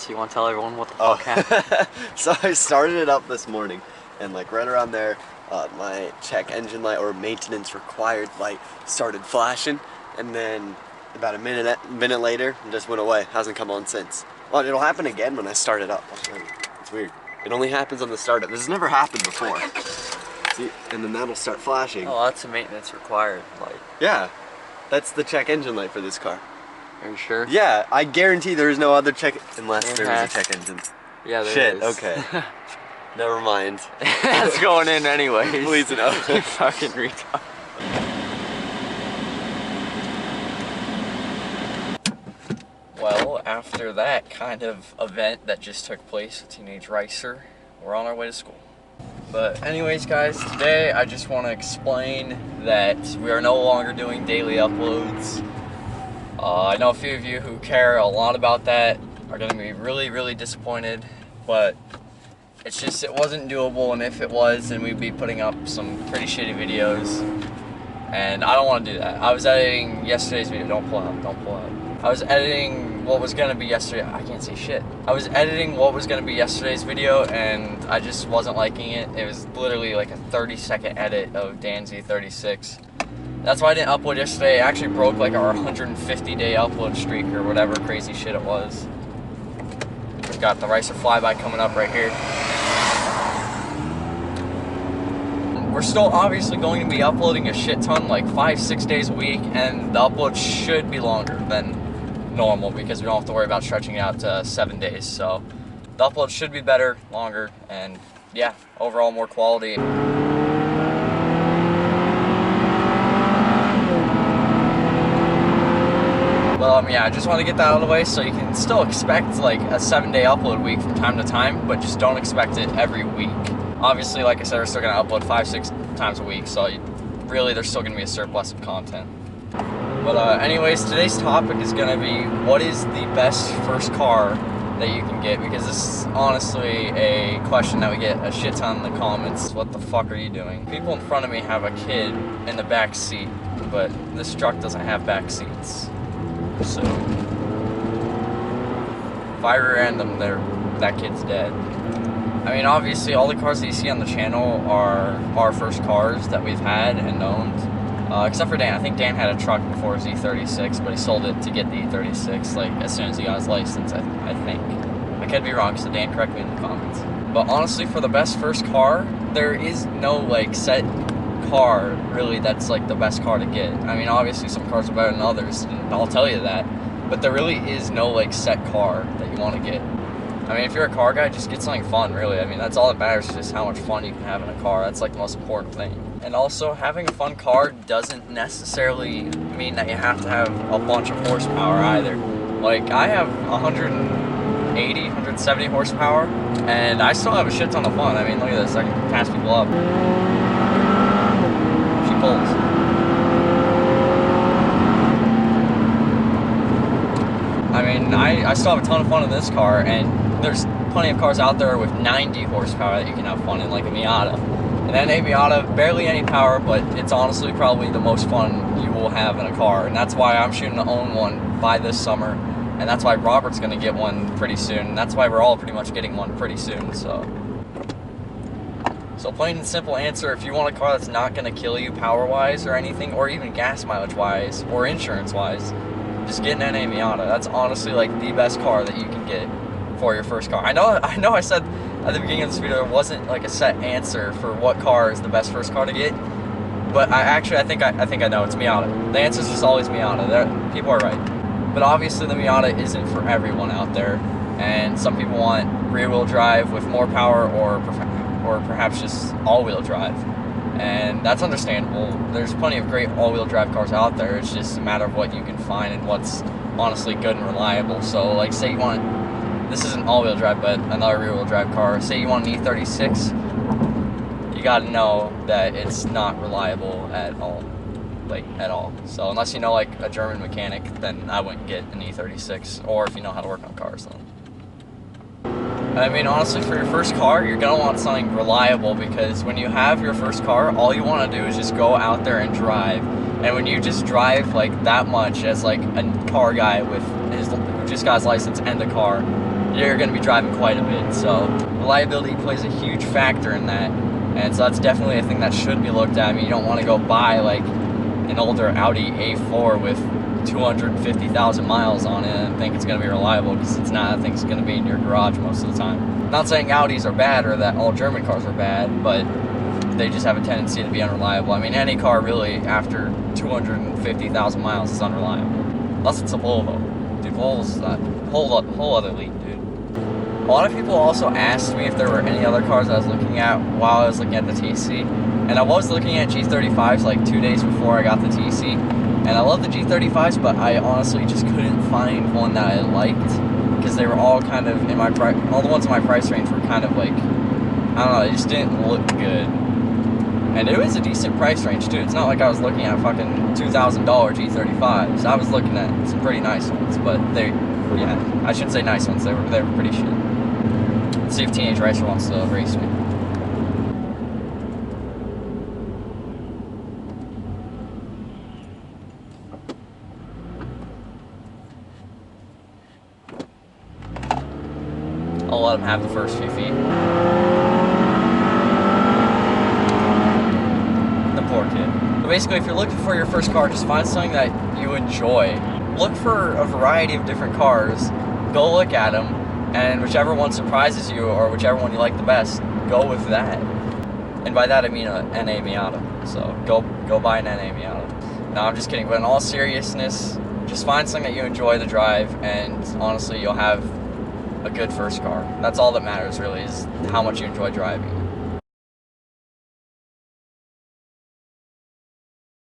So you want to tell everyone what the fuck happened? So I started it up this morning, and like right around there, my check engine light or maintenance required light started flashing, and then about a minute later, it just went away. Hasn't come on since. Well, it'll happen again when I start it up. I'll show you. It's weird. It only happens on the startup. This has never happened before. See, and then that'll start flashing. Oh, that's a maintenance required light. Yeah, that's the check engine light for this car. Are you sure? Yeah, I guarantee there is no other check unless there is a check engine. Yeah, there Shit, is. okay. Never mind. That's going in anyways. Please no. You fucking retard. Well, after that kind of event that just took place with Teenage Racer, we're on our way to school. But anyways guys, today I just want to explain that we are no longer doing daily uploads. I know a few of you who care a lot about that are going to be really disappointed, but it's just, it wasn't doable, and if it was, then we'd be putting up some pretty shitty videos, and I don't want to do that. I was editing yesterday's video. Don't pull out. I was editing what was going to be yesterday. I can't see shit. I was editing what was going to be yesterday's video, and I just wasn't liking it. It was literally like a 30-second edit of Danzy 36. That's why I didn't upload yesterday. It actually broke like our 150-day upload streak or whatever crazy shit it was. We've got the Racer Flyby coming up right here. We're still obviously going to be uploading a shit ton, like 5-6 days a week, and the upload should be longer than normal because we don't have to worry about stretching it out to 7 days. So the upload should be better, longer, and yeah, overall more quality. Yeah, I just want to get that out of the way so you can still expect like a 7-day upload week from time to time, but just don't expect it every week. Obviously, like I said, we're still going to upload 5-6 times a week, so really there's still going to be a surplus of content. But anyways, today's topic is going to be what is the best first car that you can get, because this is honestly a question that we get a shit ton in the comments. What the fuck are you doing? People in front of me have a kid in the back seat, but this truck doesn't have back seats. So if I rear-end them, that kid's dead. I mean, obviously, all the cars that you see on the channel are our first cars that we've had and owned. Except for Dan. I think Dan had a truck before his E36, but he sold it to get the E36, like, as soon as he got his license, I think. I could be wrong, so Dan, correct me in the comments. But honestly, for the best first car, there is no, like, set car really that's like the best car to get. I mean, obviously some cars are better than others, and I'll tell you that, but there really is no like set car that you want to get. I mean, if you're a car guy, just get something fun, really. I mean, that's all that matters, is just how much fun you can have in a car. That's like the most important thing. And also, having a fun car doesn't necessarily mean that you have to have a bunch of horsepower either. Like, I have 180, 170 horsepower, and I still have a shit ton of fun. I mean, look at this, I can pass people up. Pulls. I mean, I still have a ton of fun in this car, and there's plenty of cars out there with 90 horsepower that you can have fun in, like a Miata. And that Miata, barely any power, but it's honestly probably the most fun you will have in a car, and that's why I'm shooting to own one by this summer, and that's why Robert's going to get one pretty soon, and that's why we're all pretty much getting one pretty soon, so plain and simple answer, if you want a car that's not going to kill you power-wise or anything, or even gas mileage-wise, or insurance-wise, just get an NA Miata. That's honestly like the best car that you can get for your first car. I know I said at the beginning of this video there wasn't like a set answer for what car is the best first car to get, but I think I know it's Miata. The answer is just always Miata. People are right. But obviously the Miata isn't for everyone out there, and some people want rear-wheel drive with more power, or perhaps just all-wheel drive, and that's understandable. There's plenty of great all-wheel drive cars out there. It's just a matter of what you can find and what's honestly good and reliable. So like, say you want, this isn't all-wheel drive but another rear-wheel drive car, say you want an E36, you gotta know that it's not reliable at all, like at all. So unless you know like a German mechanic, then I wouldn't get an E36, or if you know how to work on cars, then. I mean, honestly, for your first car, you're going to want something reliable, because when you have your first car, all you want to do is just go out there and drive. And when you just drive like that much as like a car guy with just got his license and a car, you're going to be driving quite a bit. So reliability plays a huge factor in that, and so that's definitely a thing that should be looked at. I mean, you don't want to go buy like an older Audi A4 with 250,000 miles on it and think it's going to be reliable, because it's not. That thing's going to be in your garage most of the time. Not saying Audis are bad or that all German cars are bad, but they just have a tendency to be unreliable. I mean, any car really after 250,000 miles is unreliable, unless it's a Volvo. Dude, Volvo's a whole other league, dude. A lot of people also asked me if there were any other cars I was looking at while I was looking at the TC, and I was looking at G35s like 2 days before I got the TC, and I love the G35s, but I honestly just couldn't find one that I liked, because they were all kind of in my price. All the ones in my price range were kind of like, I don't know, they just didn't look good. And it was a decent price range too. It's not like I was looking at fucking $2,000 G35s. I was looking at some pretty nice ones, but yeah, I shouldn't say nice ones. They were pretty shit. Let's see if Teenage Racer wants to race me. I'll let him have the first few feet. The poor kid. But basically, if you're looking for your first car, just find something that you enjoy. Look for a variety of different cars. Go look at them, and whichever one surprises you or whichever one you like the best, go with that. And by that I mean an NA Miata. So go buy an NA Miata. No, I'm just kidding. But in all seriousness, just find something that you enjoy to drive, and honestly, you'll have a good first car. That's all that matters, really, is how much you enjoy driving.